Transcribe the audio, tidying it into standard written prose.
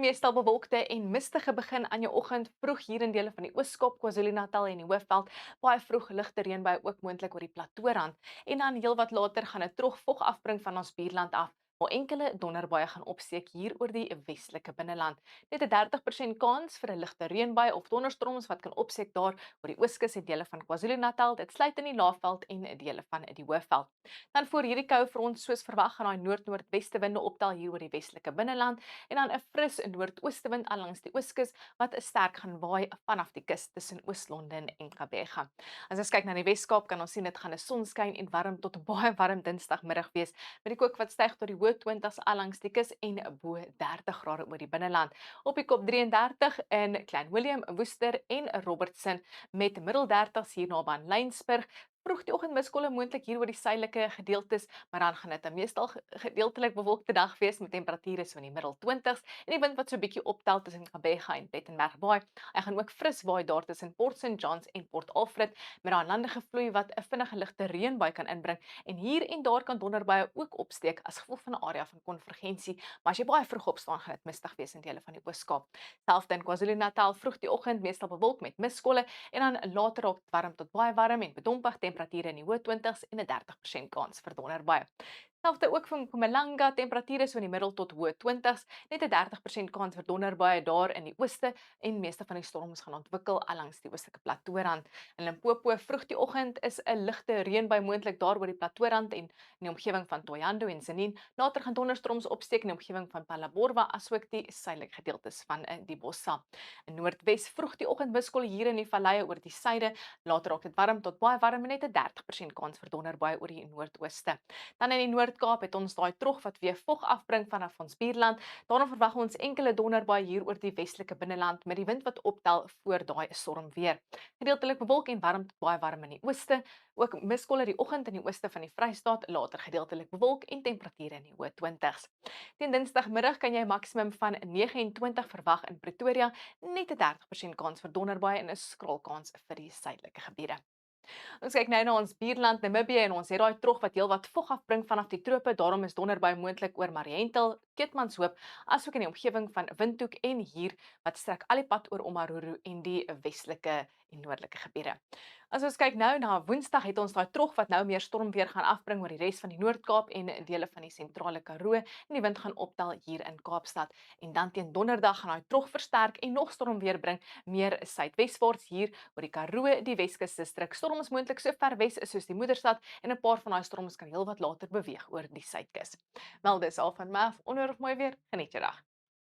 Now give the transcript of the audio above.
meestal bewolkte en mistige begin aan jou oggend, vroeg hier in dele van die Oos-Kaap, KwaZulu-Natal en die Hoofveld, baie vroeg ligte reënbuie ook moontlik oor die Platoorrand. En dan heelwat later gaan dit terug vog afbring van ons buurland af, waar enkele donderbuie gaan opsteek hier oor die westelike binneland. Net 'n 30% kans vir 'n ligte reënbui of donderstorms wat kan opsteek daar oor die Ooskus en dele van KwaZulu-Natal. Dit sluit in die Laagveld en dele van die Hoofveld. Dan voor hierdie koue front soos verwag gaan daai noord-noordweste winde optel hier oor die westelike binneland en dan 'n fris noordoostewind aan langs die Ooskus wat sterk gaan waai vanaf die kus tussen Oos-London en Gqeberha. As ons kyk na die Wes-Kaap kan ons sien dit gaan 'n sonskyn en warm tot baie warm Dinsdagmiddag wees met die kook wat styg tot die hoë 20s al langs die kus en bo 30 grade oor die binneland. Op die kop 33 in Klein Willem, Woester en Robertson met middel 30s hier naby aan Laingsburg. Vroeg die oggend miskolle moontlik hier oor die suidelike gedeeltes, maar dan gaan dit 'n meestal gedeeltelik bewolkte dag wees met temperature so in die middel 20s en die wind wat so 'n bietjie optel tussen Gqeberha en Plettenberg Bay. Hy gaan ook fris waai daar tussen Port St Johns en Port Alfred met daai landige vloei wat 'n vinnige ligte reënbui kan inbring en hier en daar kan donderbuie ook opsteek as gevolg van 'n area van konvergensie, maar as jy baie vroeg opstaan gaan dit mistig wees in dele van die Oos-Kaap. Selfs in KwaZulu-Natal vroeg die oggend meestal bewolk met miskolle en dan later raak dit warm tot baie warm en bedompig temperature in die hoë 20s en 'n 30% kans vir donderbuie. Selfde ook vir Mpumalanga, temperature so in die middel tot hoë 20s, net 'n 30% kans vir donderbuie daar in die ooste en meeste van die storms gaan ontwikkel langs die oostelike Platoorrand. In Limpopo vroeg die oggend is 'n ligte reënbui moontlik daar oor die Platoorrand en in die omgewing van Thohoyandou en Tzaneen. Later gaan donderstorms opsteek in die omgewing van Phalaborwa asook die suidelike gedeeltes van die Bossa. In Noordwes vroeg die oggend miskolle hier in die valleie oor die suide, later raak dit warm tot baie warm en net 'n 30% kans vir donderbuie oor die noordooste. Dan in die Noord-Kaap het ons daai trog wat weer vog afbring vanaf ons buurland. Daarom verwag ons enkele donderbuie hier oor die westelike binneland met die wind wat optel voor daai storm weer. Gedeeltelik bewolk en warm tot baie warm in die ooste, ook miskolle die oggend in die ooste van die Vrystaat, later gedeeltelik bewolk en temperature in die hoë 20s. Teen Dinsdagmiddag kan jy 'n maksimum van 29 verwag in Pretoria, net 'n 30% kans vir donderbuie en 'n skraal kans vir die suidelike gebiede. Ons kyk nou na ons buurland Namibië en ons het daai trog wat heelwat vog afbring vanaf die trope. Daarom is donderbuie moontlik oor Mariental, Keetmanshoop, asook in die omgewing van Windhoek en hier wat strek al die pad oor Omaruru en die westelike en noordelike gebiede. As ons kyk nou na Woensdag het ons daai trog wat nou meer stormweer gaan afbring oor die res van die Noord-Kaap en dele van die sentrale Karoo en die wind gaan optel hier in Kaapstad. En dan teen Donderdag gaan daai trog versterk en nog stormweer bring meer suidweswaarts hier oor die Karoo, die Weskus distrik. Storms moontlik so ver wes soos die Moederstad en 'n paar van daai storms kan heelwat later beweeg oor die suidkus. Wel dis al van my af. Onder of mooi weer. Geniet jou dag.